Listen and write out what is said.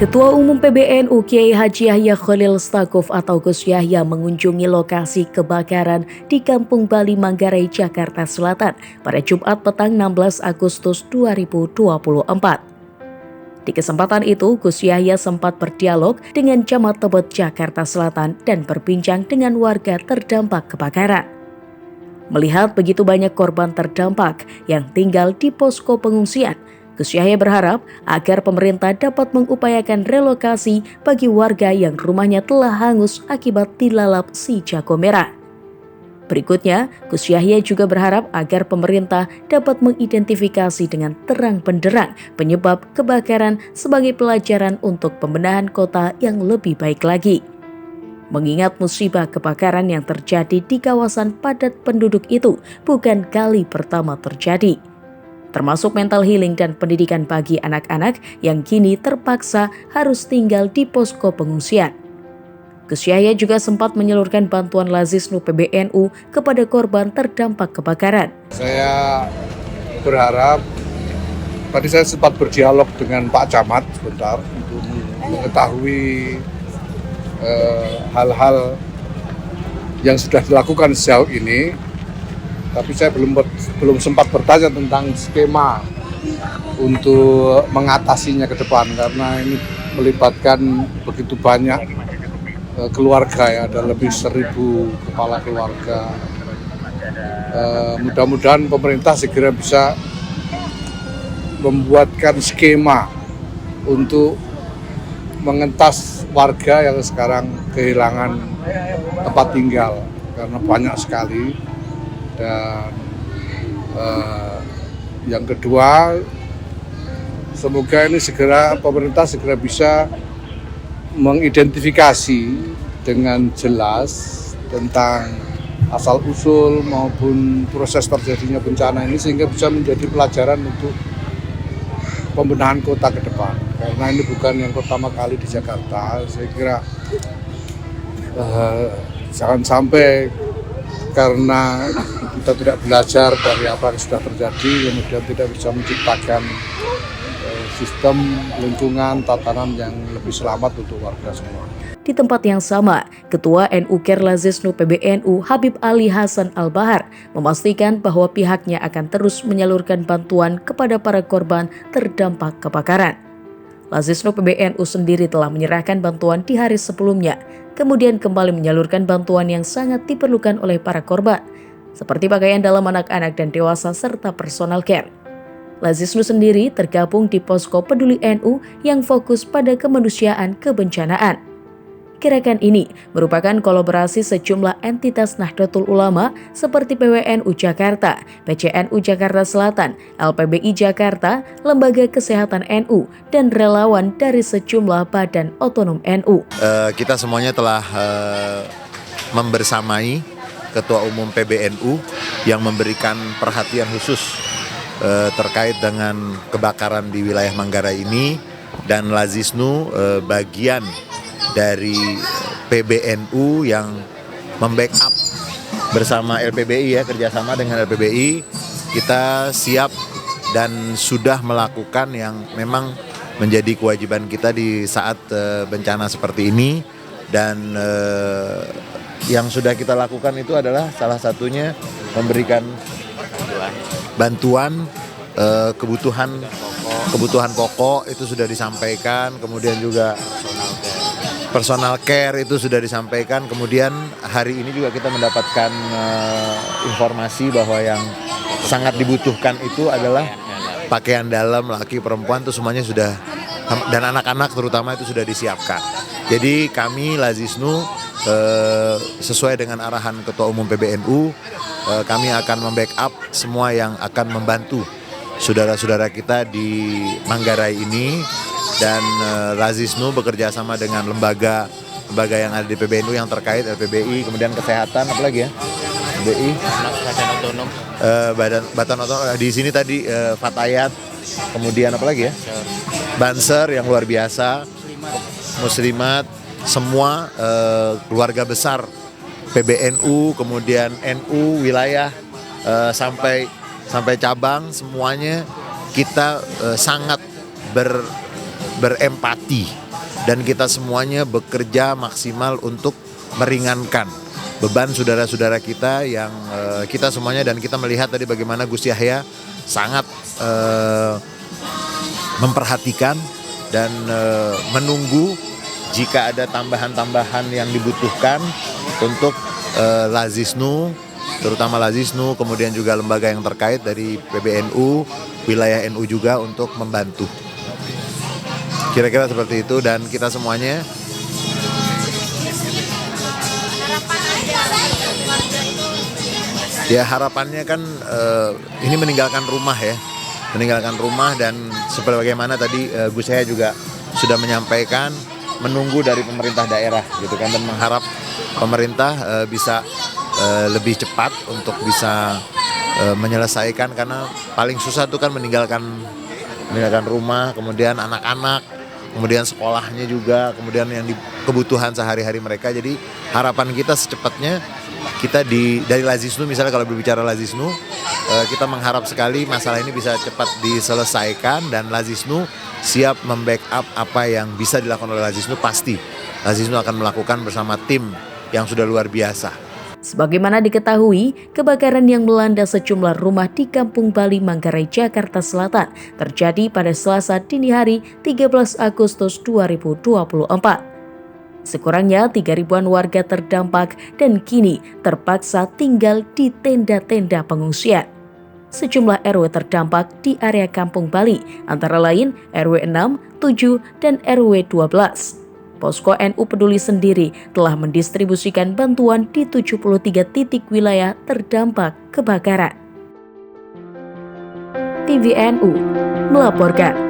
Ketua Umum PBNU Kiai Haji Yahya Khalil Stakuf atau Gus Yahya mengunjungi lokasi kebakaran di Kampung Bali Manggarai, Jakarta Selatan pada Jumat petang 16 Agustus 2024. Di kesempatan itu, Gus Yahya sempat berdialog dengan Camat Tebet, Jakarta Selatan dan berbincang dengan warga terdampak kebakaran. Melihat begitu banyak korban terdampak yang tinggal di posko pengungsian, Gus Yahya berharap agar pemerintah dapat mengupayakan relokasi bagi warga yang rumahnya telah hangus akibat dilalap si jago merah. Berikutnya, Gus Yahya juga berharap agar pemerintah dapat mengidentifikasi dengan terang benderang penyebab kebakaran sebagai pelajaran untuk pembenahan kota yang lebih baik lagi. Mengingat musibah kebakaran yang terjadi di kawasan padat penduduk itu bukan kali pertama terjadi, termasuk mental healing dan pendidikan bagi anak-anak yang kini terpaksa harus tinggal di posko pengungsian. Gus Yahya juga sempat menyalurkan bantuan Lazisnu PBNU kepada korban terdampak kebakaran. Saya berharap, tadi saya sempat berdialog dengan Pak Camat sebentar untuk mengetahui hal-hal yang sudah dilakukan sejauh ini. Tapi saya belum sempat bertanya tentang skema untuk mengatasinya ke depan karena ini melibatkan begitu banyak keluarga ya, ada lebih 1.000 kepala keluarga. Mudah-mudahan pemerintah segera bisa membuatkan skema untuk mengentas warga yang sekarang kehilangan tempat tinggal karena banyak sekali. Dan yang kedua, semoga ini pemerintah segera bisa mengidentifikasi dengan jelas tentang asal-usul maupun proses terjadinya bencana ini sehingga bisa menjadi pelajaran untuk pembenahan kota ke depan. Karena ini bukan yang pertama kali di Jakarta, saya kira jangan sampai karena kita tidak belajar dari apa yang sudah terjadi, kemudian tidak bisa menciptakan sistem lingkungan, tatanan yang lebih selamat untuk warga semua. Di tempat yang sama, Ketua NU Ker Lazisnu PBNU Habib Ali Hasan Al-Bahar memastikan bahwa pihaknya akan terus menyalurkan bantuan kepada para korban terdampak kebakaran. Lazisnu PBNU sendiri telah menyerahkan bantuan di hari sebelumnya, kemudian kembali menyalurkan bantuan yang sangat diperlukan oleh para korban, seperti pakaian dalam anak-anak dan dewasa serta personal care. Lazisnu sendiri tergabung di Posko Peduli NU yang fokus pada kemanusiaan kebencanaan. Gerakan ini merupakan kolaborasi sejumlah entitas Nahdlatul Ulama seperti PWNU Jakarta, PCNU Jakarta Selatan, LPBI Jakarta, Lembaga Kesehatan NU, dan relawan dari sejumlah badan otonom NU. Kita semuanya telah membersamai Ketua Umum PBNU yang memberikan perhatian khusus terkait dengan kebakaran di wilayah Manggarai ini, dan Lazisnu bagian dari PBNU yang membackup bersama LPBI ya, kerjasama dengan LPBI. Kita siap dan sudah melakukan yang memang menjadi kewajiban kita di saat bencana seperti ini, dan yang sudah kita lakukan itu adalah salah satunya memberikan bantuan kebutuhan pokok itu sudah disampaikan, kemudian juga personal care itu sudah disampaikan. Kemudian hari ini juga kita mendapatkan informasi bahwa yang sangat dibutuhkan itu adalah pakaian dalam laki perempuan, itu semuanya sudah, dan anak-anak terutama itu sudah disiapkan. Jadi kami Lazisnu sesuai dengan arahan Ketua Umum PBNU, kami akan membackup semua yang akan membantu saudara-saudara kita di Manggarai ini. Dan Lazisnu bekerja sama dengan lembaga yang ada di PBNU yang terkait, LPBI, kemudian kesehatan, apa lagi ya? LPBI, badan otonom. Badan otonom di sini tadi Fatayat, kemudian apa lagi ya? Banser yang luar biasa, Muslimat, semua keluarga besar PBNU, kemudian NU wilayah sampai cabang, semuanya kita sangat berempati dan kita semuanya bekerja maksimal untuk meringankan beban saudara-saudara kita yang kita semuanya, dan kita melihat tadi bagaimana Gus Yahya sangat memperhatikan dan menunggu jika ada tambahan-tambahan yang dibutuhkan untuk Lazisnu, terutama Lazisnu, kemudian juga lembaga yang terkait dari PBNU, wilayah NU juga untuk membantu. Kira-kira seperti itu, dan kita semuanya ya harapannya kan ini meninggalkan rumah ya, dan seperti bagaimana tadi Gus Yahya juga sudah menyampaikan, menunggu dari pemerintah daerah gitu kan, dan mengharap pemerintah bisa lebih cepat untuk bisa menyelesaikan, karena paling susah itu kan meninggalkan rumah, kemudian anak-anak, kemudian sekolahnya juga, kemudian yang kebutuhan sehari-hari mereka. Jadi harapan kita secepatnya kita dari Lazisnu, misalnya kalau berbicara Lazisnu, kita mengharap sekali masalah ini bisa cepat diselesaikan, dan Lazisnu siap membackup apa yang bisa dilakukan oleh Lazisnu. Pasti Lazisnu akan melakukan bersama tim yang sudah luar biasa. Sebagaimana diketahui, kebakaran yang melanda sejumlah rumah di Kampung Bali, Manggarai, Jakarta Selatan terjadi pada Selasa dini hari 13 Agustus 2024. Sekurangnya 3.000-an warga terdampak dan kini terpaksa tinggal di tenda-tenda pengungsian. Sejumlah RW terdampak di area Kampung Bali, antara lain RW 6, 7, dan RW 12. Posko NU Peduli sendiri telah mendistribusikan bantuan di 73 titik wilayah terdampak kebakaran. TVNU melaporkan.